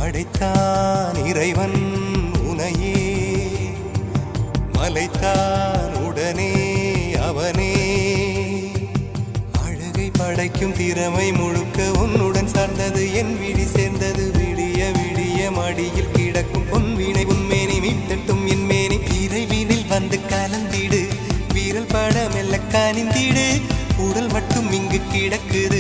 படைத்தான் இறைவன் உனையே, மலைத்தான் உடனே அவனே. அழகை படைக்கும் திறமை முழுக்க உன்னுடன் சார்ந்தது, என் விழி சேர்ந்தது. விடிய விடிய மடியில் கிடக்கும் பொன்வினை உன்மேனி மீட்டட்டும் என் மேனி. விரைவினில் வந்து கலந்திடு, வீரல் பட மெல்ல காணிந்திடு. உடல் மட்டும் இங்கு கிடக்குது